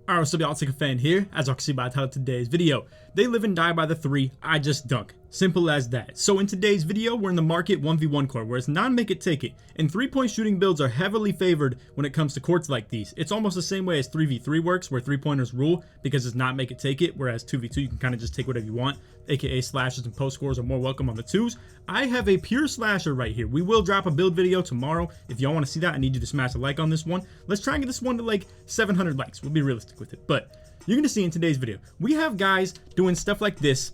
Alright, what's up y'all, LakerFan here. As you can see by the title of today's video, they live and die by the 3, I just dunk. Simple as that. So in today's video, we're in the market 1v1 court, where it's non-make it take it, and 3-point shooting builds are heavily favored when it comes to courts like these. It's almost the same way as 3v3 works, where 3-pointers rule because it's not make it take it, whereas 2v2 you can kind of just take whatever you want, aka slashers and post scores are more welcome on the 2s. I have a pure slasher right here. We will drop a build video tomorrow. If y'all want to see that, I need you to smash a like on this one. Let's try and get this one to like 700 likes. We'll be realistic with it, but you're gonna see in today's video, we have guys doing stuff like this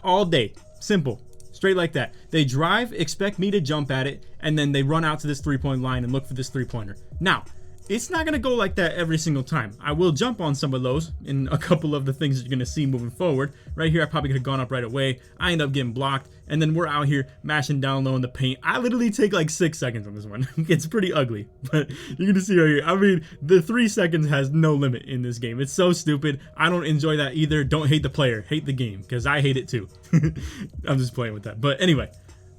all day. Simple, straight like that. They drive, expect me to jump at it, and then they run out to this 3-point line and look for this 3-pointer. Now, it's not gonna go like that every single time. I will jump on some of those in a couple of the things that you're gonna see moving forward. Right here, I probably could have gone up right away. I end up getting blocked, and then we're out here mashing down low in the paint. I literally take like 6 seconds on this one. It's pretty ugly, but you're gonna see right here. I mean, the 3 seconds has no limit in this game. It's so stupid. I don't enjoy that either. Don't hate the player, hate the game, because I hate it too. I'm just playing with that. But anyway,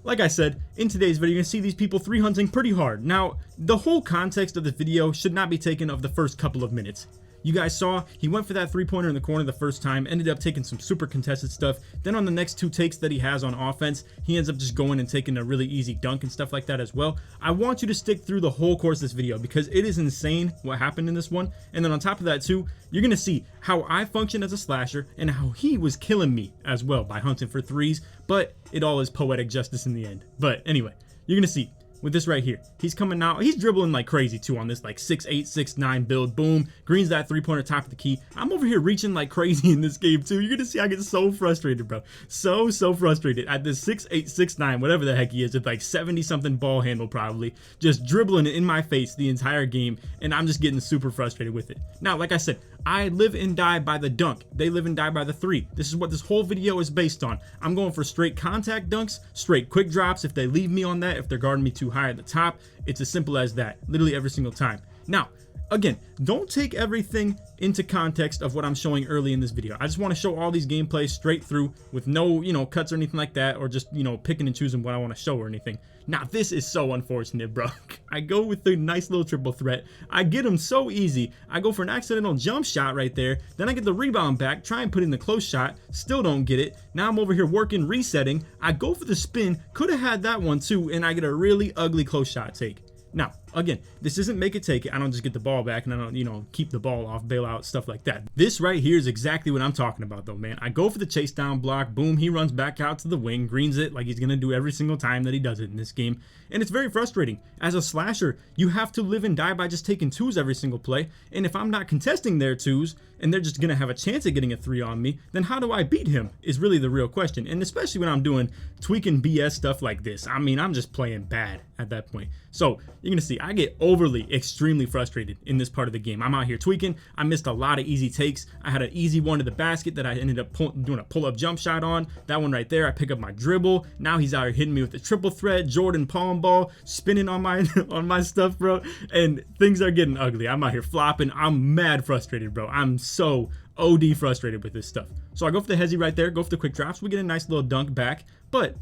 like I said, in today's video, you're going to see these people 3-hunting pretty hard. Now, the whole context of this video should not be taken of the first couple of minutes. You guys saw, he went for that 3-pointer in the corner the first time, ended up taking some super contested stuff. Then on the next 2 takes that he has on offense, he ends up just going and taking a really easy dunk and stuff like that as well. I want you to stick through the whole course of this video because it is insane what happened in this one. And then on top of that too, you're going to see how I function as a slasher and how he was killing me as well by hunting for 3s, but it all is poetic justice in the end. But anyway, you're going to see with this right here, he's coming out, he's dribbling like crazy too on this like 6'8", 6'9" build. Boom, greens that 3-pointer top of the key. I'm over here reaching like crazy in this game too. You're gonna see I get so frustrated, bro. So frustrated at this 6'8", 6'9", whatever the heck he is, with like 70 something ball handle, probably just dribbling it in my face the entire game, and I'm just getting super frustrated with it. Now, like I said, I live and die by the dunk. They live and die by the 3. This is what this whole video is based on. I'm going for straight contact dunks, straight quick drops if they leave me on that, if they're guarding me too high at the top. It's as simple as that, literally every single time. Now, again, don't take everything into context of what I'm showing early in this video. I just want to show all these gameplays straight through with no, cuts or anything like that, or just, picking and choosing what I want to show or anything. Now, this is so unfortunate, bro. I go with the nice little triple threat. I get him so easy. I go for an accidental jump shot right there. Then I get the rebound back, try and put in the close shot. Still don't get it. Now I'm over here working, resetting. I go for the spin. Could have had that one too, and I get a really ugly close shot take. Now, again, this isn't make it take it. I don't just get the ball back and I don't, keep the ball off, bail out, stuff like that. This right here is exactly what I'm talking about though, man. I go for the chase down block. Boom, he runs back out to the wing, greens it like he's going to do every single time that he does it in this game. And it's very frustrating. As a slasher, you have to live and die by just taking 2s every single play. And if I'm not contesting their 2s and they're just going to have a chance at getting a 3 on me, then how do I beat him is really the real question. And especially when I'm doing tweaking BS stuff like this. I mean, I'm just playing bad at that point. So you're going to see I get overly, extremely frustrated in this part of the game. I'm out here tweaking. I missed a lot of easy takes. I had an easy one to the basket that I ended up doing a pull-up jump shot on. That one right there, I pick up my dribble. Now he's out here hitting me with the triple threat, Jordan palm ball, spinning on my on my stuff, bro. And things are getting ugly. I'm out here flopping. I'm mad frustrated, bro. I'm so OD frustrated with this stuff. So I go for the hezzy right there, go for the quick drops. We get a nice little dunk back, but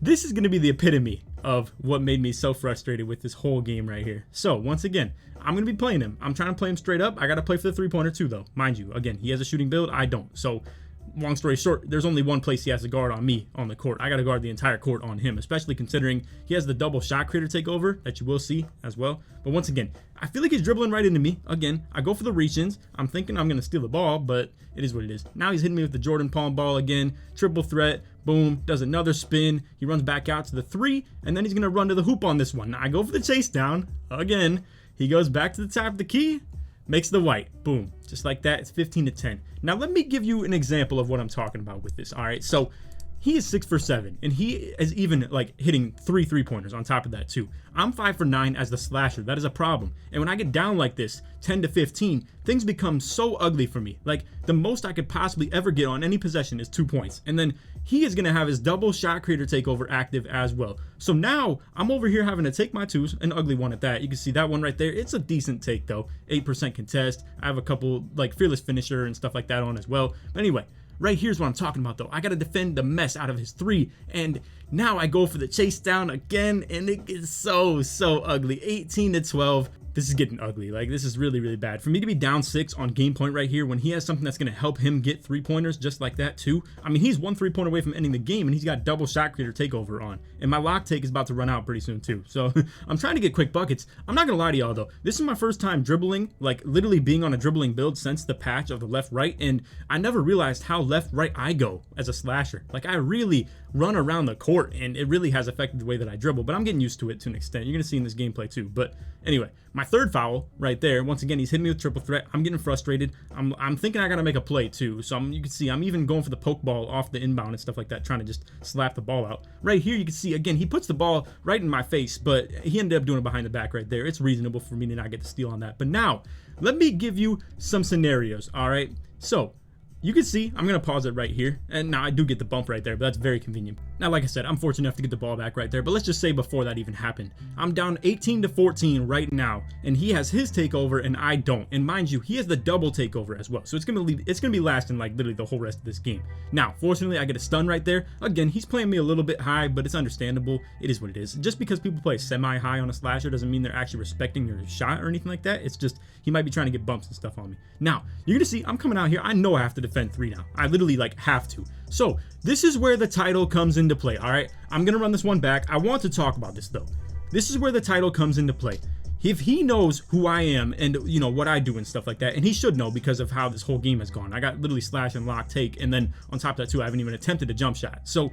this is going to be the epitome of what made me so frustrated with this whole game right here. So once again, I'm going to be playing him. I'm trying to play him straight up. I got to play for the 3-pointer too though. Mind you, again, he has a shooting build. I don't. So long story short, there's only one place he has to guard on me on the court. I got to guard the entire court on him, especially considering he has the double shot creator takeover that you will see as well. But once again, I feel like he's dribbling right into me. Again, I go for the reach-ins. I'm thinking I'm going to steal the ball, but it is what it is. Now he's hitting me with the Jordan palm ball again. Triple threat. Boom. Does another spin. He runs back out to the 3, and then he's going to run to the hoop on this one. Now I go for the chase down. Again, he goes back to the top of the key. Makes the white. Boom. Just like that. It's 15-10. Now let me give you an example of what I'm talking about with this. All right. So he is 6 for 7, and he is even like hitting 3 3-pointers on top of that too. I'm 5 for 9 as the slasher. That is a problem. And when I get down like this, 10-15, things become so ugly for me. Like the most I could possibly ever get on any possession is 2 points. And then he is going to have his double shot creator takeover active as well. So now I'm over here having to take my 2s, an ugly one at that. You can see that one right there. It's a decent take though. 8% contest. I have a couple like fearless finisher and stuff like that on as well. But anyway, right here's what I'm talking about though. I got to defend the mess out of his 3, and now I go for the chase down again, and it gets so ugly. 18-12. this is getting ugly. Like, this is really, really bad. For me to be down 6 on game point right here when he has something that's going to help him get 3-pointers just like that too. I mean, he's 1 3-pointer away from ending the game, and he's got double shot creator takeover on. And my lock take is about to run out pretty soon too. So I'm trying to get quick buckets. I'm not going to lie to y'all though. This is my first time dribbling, like literally being on a dribbling build since the patch of the left-right. And I never realized how left-right I go as a slasher. Like, I really run around the court, and it really has affected the way that I dribble, but I'm getting used to it to an extent. You're going to see in this gameplay too. But anyway, my third foul right there, once again, he's hitting me with triple threat. I'm getting frustrated. I'm thinking I got to make a play too. So you can see I'm even going for the poke ball off the inbound and stuff like that, trying to just slap the ball out. Right here, you can see, again, he puts the ball right in my face, but he ended up doing it behind the back right there. It's reasonable for me to not get the steal on that. But now, let me give you some scenarios, all right? So, you can see, I'm going to pause it right here. And now I do get the bump right there, but that's very convenient. Now, like I said, I'm fortunate enough to get the ball back right there, but let's just say before that even happened, I'm down 18-14 right now, and he has his takeover and I don't. And mind you, he has the double takeover as well. So it's going to be lasting like literally the whole rest of this game. Now, fortunately, I get a stun right there. Again, he's playing me a little bit high, but it's understandable. It is what it is. Just because people play semi-high on a slasher doesn't mean they're actually respecting your shot or anything like that. It's just he might be trying to get bumps and stuff on me. Now, you're going to see I'm coming out here. I know I have to defend 3 now. I literally like have to. So this is where the title comes into play. All right, I'm gonna run this one back. I want to talk about this though. This is where the title comes into play. If he knows who I am and you know what I do and stuff like that, and he should know because of how this whole game has gone. I got literally slash and lock take, and then on top of that too, I haven't even attempted a jump shot. So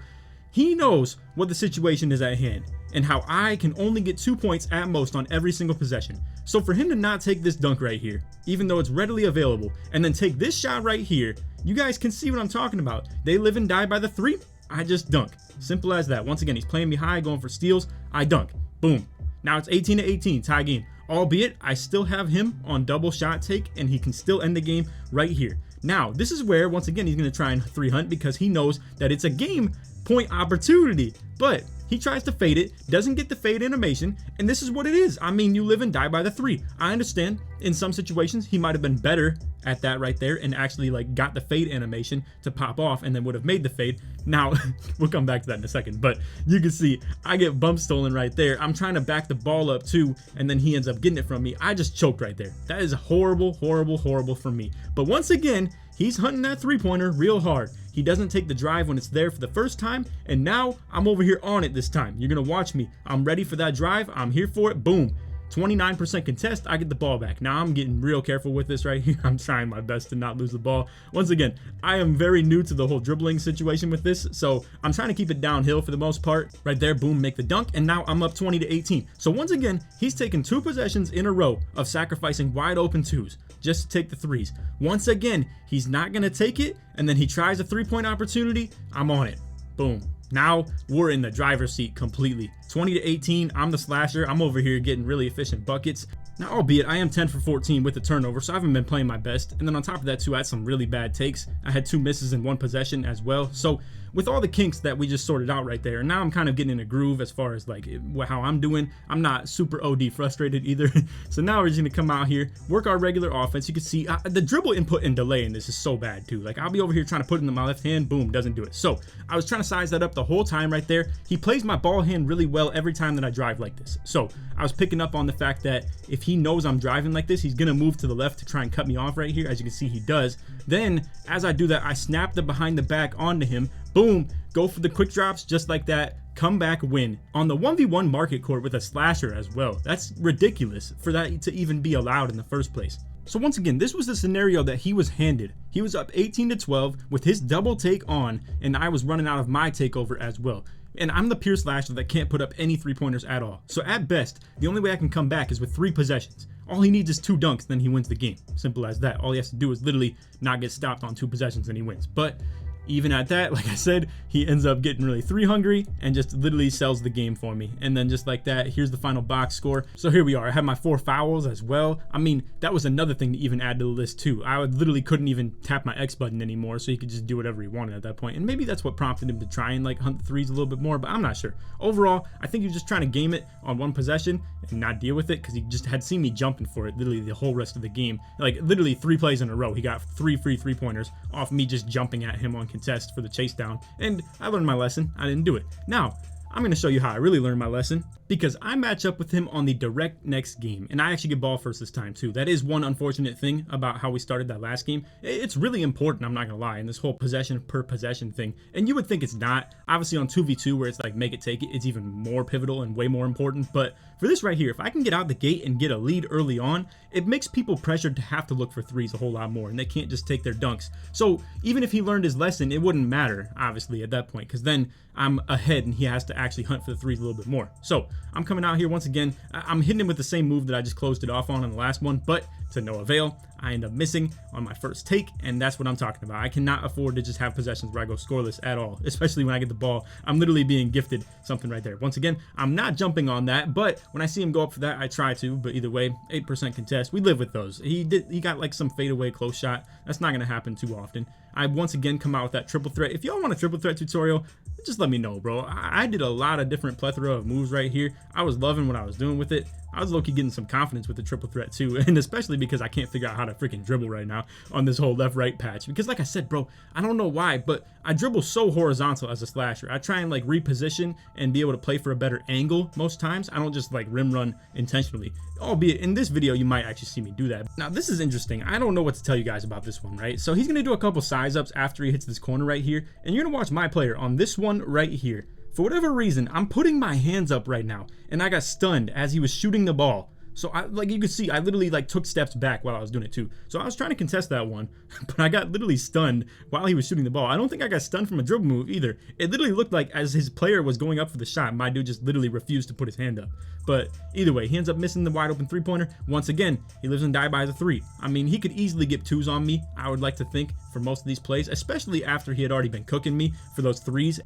he knows what the situation is at hand and how I can only get 2 points at most on every single possession. So for him to not take this dunk right here, even though it's readily available, and then take this shot right here, you guys can see what I'm talking about. They live and die by the 3. I just dunk. Simple as that. Once again, he's playing me high, going for steals. I dunk. Boom. Now it's 18-18, tie game. Albeit, I still have him on double shot take, and he can still end the game right here. Now, this is where, once again, he's going to try and 3-hunt because he knows that it's a game point opportunity. But he tries to fade it, doesn't get the fade animation, and this is what it is. I mean, you live and die by the 3. I understand in some situations he might have been better at that right there and actually like got the fade animation to pop off and then would have made the fade. Now, we'll come back to that in a second, but you can see I get bump stolen right there. I'm trying to back the ball up too, and then he ends up getting it from me. I just choked right there. That is horrible, horrible, horrible for me. But once again, he's hunting that 3-pointer real hard. He doesn't take the drive when it's there for the first time, and now I'm over here on it this time. You're going to watch me. I'm ready for that drive. I'm here for it. Boom. 29% contest, I get the ball back. Now I'm getting real careful with this right here. I'm trying my best to not lose the ball. Once again, I am very new to the whole dribbling situation with this, so I'm trying to keep it downhill for the most part. Right there, boom, make the dunk, and now I'm up 20-18. So once again, he's taken 2 possessions in a row of sacrificing wide open 2s just to take the 3s. Once again, he's not going to take it, and then he tries a 3-point opportunity. I'm on it. Boom. Now we're in the driver's seat completely. 20-18, I'm the slasher. I'm over here getting really efficient buckets. Now, albeit I am 10 for 14 with the turnover, so I haven't been playing my best. And then on top of that too, I had some really bad takes. I had 2 misses in 1 possession as well. So with all the kinks that we just sorted out right there, now I'm kind of getting in a groove as far as like how I'm doing. I'm not super OD frustrated either. So now we're just gonna come out here, work our regular offense. You can see the dribble input and delay in this is so bad too. Like I'll be over here trying to put it in my left hand, boom, doesn't do it. So I was trying to size that up the whole time right there. He plays my ball hand really well every time that I drive like this. So I was picking up on the fact that if he knows I'm driving like this, he's gonna move to the left to try and cut me off right here. As you can see, he does. Then as I do that, I snap the behind the back onto him. Boom, go for the quick drops just like that, come back, win. On the 1v1 market court with a slasher as well. That's ridiculous for that to even be allowed in the first place. So once again, this was the scenario that he was handed. He was up 18-12 with his double take on, and I was running out of my takeover as well. And I'm the pure slasher that can't put up any 3-pointers at all. So at best, the only way I can come back is with 3 possessions. All he needs is 2 dunks, then he wins the game. Simple as that. All he has to do is literally not get stopped on 2 possessions and he wins. But even at that, like I said, he ends up getting really 3 hungry and just literally sells the game for me. And then just like that, here's the final box score. So here we are. I have my 4 fouls as well. I mean, that was another thing to even add to the list too. I literally couldn't even tap my X button anymore, so he could just do whatever he wanted at that point. And maybe that's what prompted him to try and like hunt the 3s a little bit more, but I'm not sure. Overall, I think he was just trying to game it on 1 possession and not deal with it because he just had seen me jumping for it literally the whole rest of the game. Like literally 3 plays in a row. He got 3 free 3-pointers off me just jumping at him on contest for the chase down, and I learned my lesson. I didn't do it. Now, I'm going to show you how I really learned my lesson, because I match up with him on the direct next game, and I actually get ball first this time too. That is one unfortunate thing about how we started that last game. It's really important, I'm not going to lie, in this whole possession per possession thing, and you would think it's not. Obviously on 2v2 where it's like make it take it, it's even more pivotal and way more important, but for this right here, if I can get out the gate and get a lead early on, it makes people pressured to have to look for threes a whole lot more, and they can't just take their dunks. So even if he learned his lesson, it wouldn't matter, obviously, at that point, because then I'm ahead and he has to actually hunt for the threes a little bit more. So I'm coming out here once again. I'm hitting him with the same move that I just closed it off on in the last one, but to no avail. I end up missing on my first take, and that's what I'm talking about. I cannot afford to just have possessions where I go scoreless at all, especially when I get the ball. I'm literally being gifted something right there. Once again, I'm not jumping on that, but when I see him go up for that, I try to, but either way, 8% contest. We live with those. He got like some fadeaway close shot. That's not going to happen too often. I once again come out with that triple threat. If y'all want a triple threat tutorial, just let me know, bro. I did a lot of different plethora of moves right here. I was loving what I was doing with it. I was low-key getting some confidence with the triple threat too, and especially because I can't figure out how to freaking dribble right now on this whole left-right patch. Because like I said, bro, I don't know why, but I dribble so horizontal as a slasher. I try and like reposition and be able to play for a better angle most times. I don't just like rim run intentionally. Albeit in this video, you might actually see me do that. Now this is interesting. I don't know what to tell you guys about this one, right? So he's gonna do a couple size ups after he hits this corner right here, and you're gonna watch my player on this one right here. For whatever reason, I'm putting my hands up right now, and I got stunned as he was shooting the ball. So like you can see, I literally like took steps back while I was doing it too. So I was trying to contest that one, but I got literally stunned while he was shooting the ball. I don't think I got stunned from a dribble move either. It literally looked like as his player was going up for the shot, my dude just literally refused to put his hand up. But either way, he ends up missing the wide open three-pointer. Once again, he lives and dies by the three. I mean, he could easily get twos on me, I would like to think, for most of these plays, especially after he had already been cooking me for those threes.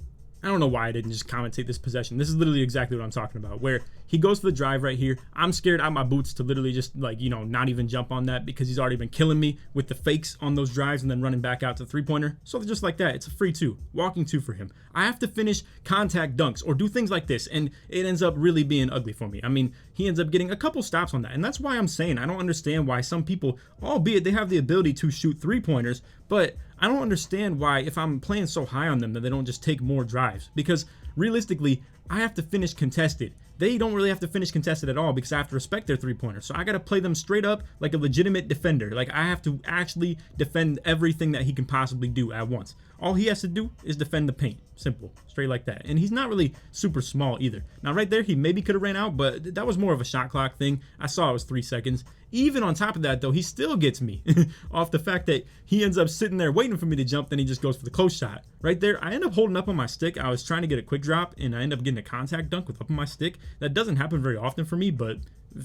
I don't know why I didn't just commentate this possession. This is literally exactly what I'm talking about, where he goes for the drive right here. I'm scared out my boots to literally just like, you know, not even jump on that because he's already been killing me with the fakes on those drives and then running back out to the three-pointer. So just like that, it's a free two, walking two for him. I have to finish contact dunks or do things like this, and it ends up really being ugly for me. I mean, he ends up getting a couple stops on that, and that's why I'm saying I don't understand why some people, albeit they have the ability to shoot three-pointers, but I don't understand why, if I'm playing so high on them, that they don't just take more drives. Because realistically, I have to finish contested. They don't really have to finish contested at all because I have to respect their three-pointers. So I got to play them straight up like a legitimate defender. Like I have to actually defend everything that he can possibly do at once. All he has to do is defend the paint. Simple. Straight like that. And he's not really super small either. Now right there, he maybe could have ran out, but that was more of a shot clock thing. I saw it was 3 seconds. Even on top of that, though, he still gets me off the fact that he ends up sitting there waiting for me to jump, then he just goes for the close shot. Right there, I end up holding up on my stick. I was trying to get a quick drop, and I end up getting a contact dunk with up on my stick. That doesn't happen very often for me, but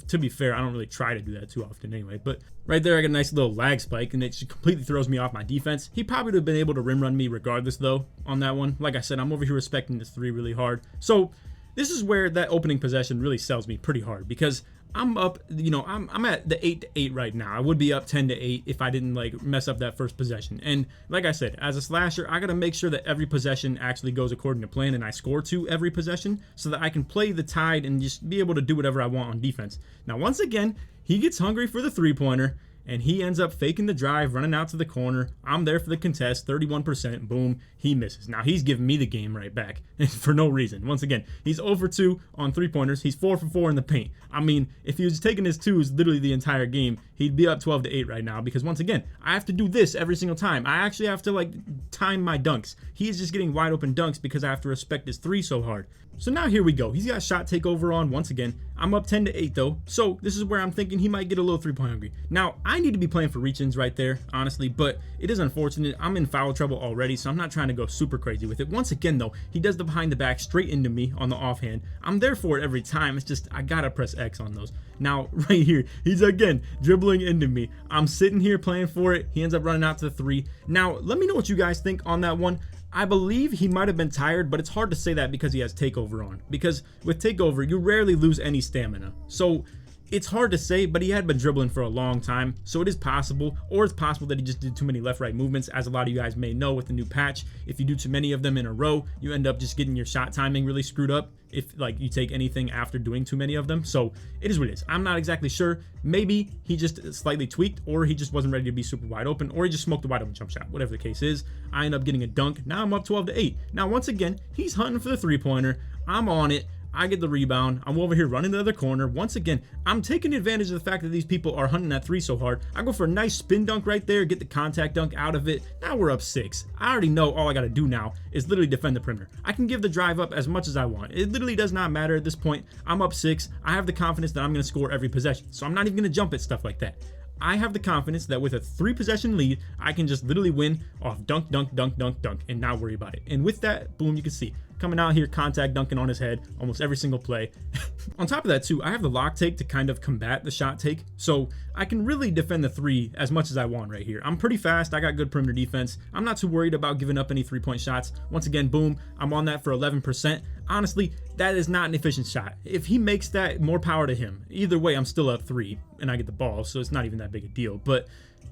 to be fair, I don't really try to do that too often anyway. But right there, I got a nice little lag spike, and it just completely throws me off my defense. He probably would have been able to rim run me regardless, though, on that one. Like I said, I'm over here respecting this three really hard. So this is where that opening possession really sells me pretty hard, because I'm up, you know, I'm at the 8-8 right now. I would be up 10-8 if I didn't like mess up that first possession. And like I said, as a slasher, I gotta make sure that every possession actually goes according to plan and I score to every possession so that I can play the tide and just be able to do whatever I want on defense. Now, once again, he gets hungry for the three-pointer, and he ends up faking the drive, running out to the corner. I'm there for the contest, 31%, boom, he misses. Now he's giving me the game right back for no reason. Once again, he's 0 for 2 on three-pointers. He's 4 for 4 in the paint. I mean, if he was taking his twos literally the entire game, he'd be up 12-8 right now, because once again, I have to do this every single time. I actually have to like time my dunks. He's just getting wide open dunks because I have to respect his three so hard. So now here we go. He's got shot takeover on once again. I'm up 10-8 though. So this is where I'm thinking he might get a little three-point hungry. Now, I need to be playing for reach-ins right there, honestly, but it is unfortunate. I'm in foul trouble already, so I'm not trying to go super crazy with it. Once again though, he does the behind the back straight into me on the offhand. I'm there for it every time. It's just I gotta press X on those. Now, right here, he's again dribbling into me. I'm sitting here playing for it. He ends up running out to the three. Now, let me know what you guys think on that one. I believe he might have been tired, but it's hard to say that because he has takeover on. Because with takeover, you rarely lose any stamina. So it's hard to say, but he had been dribbling for a long time, so it is possible. Or it's possible that he just did too many left-right movements, as a lot of you guys may know with the new patch. If you do too many of them in a row, you end up just getting your shot timing really screwed up if like you take anything after doing too many of them. So it is what it is. I'm not exactly sure. Maybe he just slightly tweaked, or he just wasn't ready to be super wide open, or he just smoked the wide open jump shot. Whatever the case is, I end up getting a dunk. Now I'm up 12-8. Now once again, he's hunting for the three-pointer. I'm on it. I get the rebound. I'm over here running the other corner. Once again, I'm taking advantage of the fact that these people are hunting that three so hard. I go for a nice spin dunk right there, get the contact dunk out of it. Now we're up 6. I already know all I got to do now is literally defend the perimeter. I can give the drive up as much as I want. It literally does not matter at this point. I'm up 6. I have the confidence that I'm going to score every possession. So I'm not even going to jump at stuff like that. I have the confidence that with a 3 possession lead, I can just literally win off dunk, dunk, dunk, dunk, dunk, and not worry about it. And with that, boom, you can see coming out here, contact dunking on his head almost every single play. On top of that too, I have the lock take to kind of combat the shot take, so I can really defend the 3 as much as I want right here. I'm pretty fast. I got good perimeter defense. I'm not too worried about giving up any 3-point shots. Once again, boom, I'm on that for 11%. Honestly, that is not an efficient shot. If he makes that, more power to him. Either way, I'm still up 3 and I get the ball, so it's not even that big a deal. But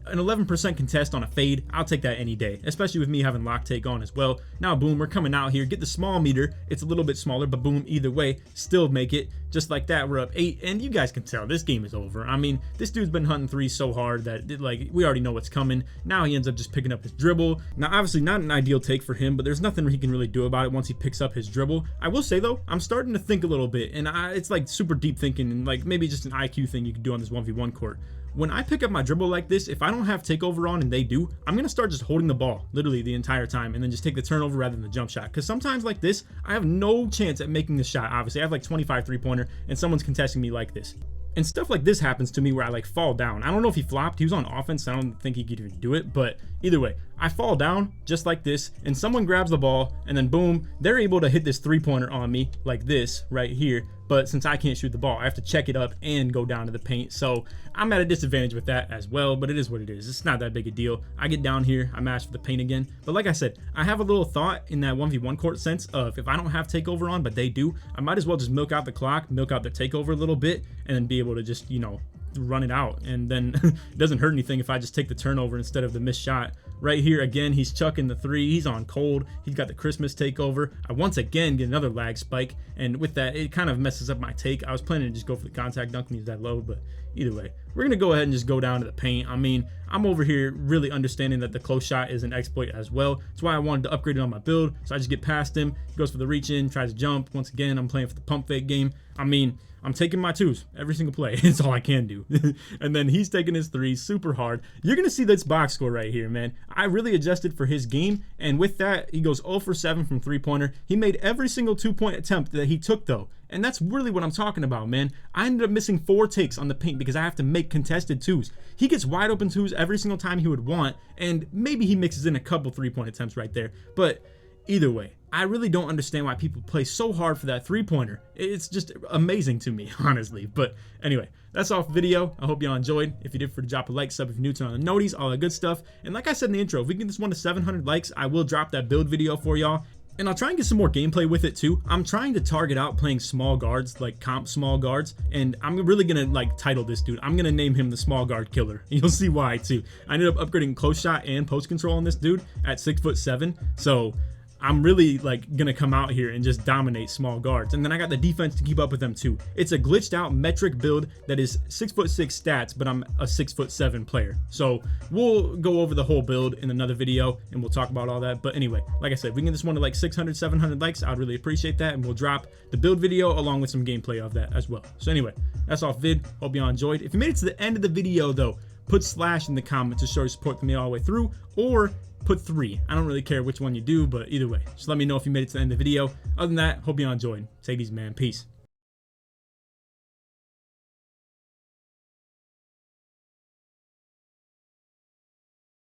an 11% contest on a fade, I'll take that any day, especially with me having lock take on as well. Now, boom, we're coming out here, get the small meter. It's a little bit smaller, but boom, either way, still make it. Just like that, we're up 8, and you guys can tell this game is over. I mean, this dude's been hunting 3 so hard that like we already know what's coming. Now he ends up just picking up his dribble. Now, obviously not an ideal take for him, but there's nothing he can really do about it once he picks up his dribble. I will say though, I'm starting to think a little bit, and it's like super deep thinking, and like maybe just an IQ thing you can do on this 1v1 court. When I pick up my dribble like this, if I don't have takeover on and they do, I'm going to start just holding the ball literally the entire time and then just take the turnover rather than the jump shot. Because sometimes like this, I have no chance at making the shot. Obviously, I have like 25 3-pointer and someone's contesting me like this. And stuff like this happens to me where I like fall down. I don't know if he flopped. He was on offense. I don't think he could even do it. But either way, I fall down just like this and someone grabs the ball and then boom, they're able to hit this 3-pointer on me like this right here. But since I can't shoot the ball, I have to check it up and go down to the paint. So I'm at a disadvantage with that as well, but it is what it is. It's not that big a deal. I get down here, I mash for the paint again. But like I said, I have a little thought in that 1v1 court sense of if I don't have takeover on, but they do, I might as well just milk out the clock, milk out their takeover a little bit, and then be able to just, you know, run it out. And then it doesn't hurt anything if I just take the turnover instead of the missed shot. Right here again, he's chucking the 3. He's on cold. He's got the Christmas takeover. I once again get another lag spike, and with that, it kind of messes up my take. I was planning to just go for the contact dunk when he's that low, but either way, we're gonna go ahead and just go down to the paint. I mean, I'm over here really understanding that the close shot is an exploit as well. That's why I wanted to upgrade it on my build. So I just get past him. He goes for the reach in, tries to jump. Once again, I'm playing for the pump fake game. I mean, I'm taking my 2s every single play. It's all I can do. And then he's taking his 3s super hard. You're going to see this box score right here, man. I really adjusted for his game. And with that, he goes 0 for 7 from 3-pointer. He made every single 2-point attempt that he took, though. And that's really what I'm talking about, man. I ended up missing 4 takes on the paint because I have to make contested 2s. He gets wide open 2s every single time he would want. And maybe he mixes in a couple 3-point attempts right there. But either way, I really don't understand why people play so hard for that 3-pointer. It's just amazing to me, honestly. But anyway, that's all for the video. I hope y'all enjoyed. If you did, drop a like, sub if you're new, turn on the noties, all that good stuff. And like I said in the intro, if we get this one to 700 likes, I will drop that build video for y'all. And I'll try and get some more gameplay with it too. I'm trying to target out playing small guards, like comp small guards. And I'm really gonna like title this dude. I'm gonna name him the small guard killer. You'll see why too. I ended up upgrading close shot and post control on this dude at 6'7". So I'm really like gonna come out here and just dominate small guards. And then I got the defense to keep up with them too. It's a glitched out metric build that is 6'6" stats, but I'm a 6'7" player. So we'll go over the whole build in another video and we'll talk about all that. But anyway, like I said, if we can get this one to like 600, 700 likes, I'd really appreciate that. And we'll drop the build video along with some gameplay of that as well. So anyway, that's all vid. Hope y'all enjoyed. If you made it to the end of the video though, put / in the comments to show your support for me all the way through, or put 3. I don't really care which one you do, but either way, just let me know if you made it to the end of the video. Other than that, hope y'all enjoyed. Take it easy, man. Peace.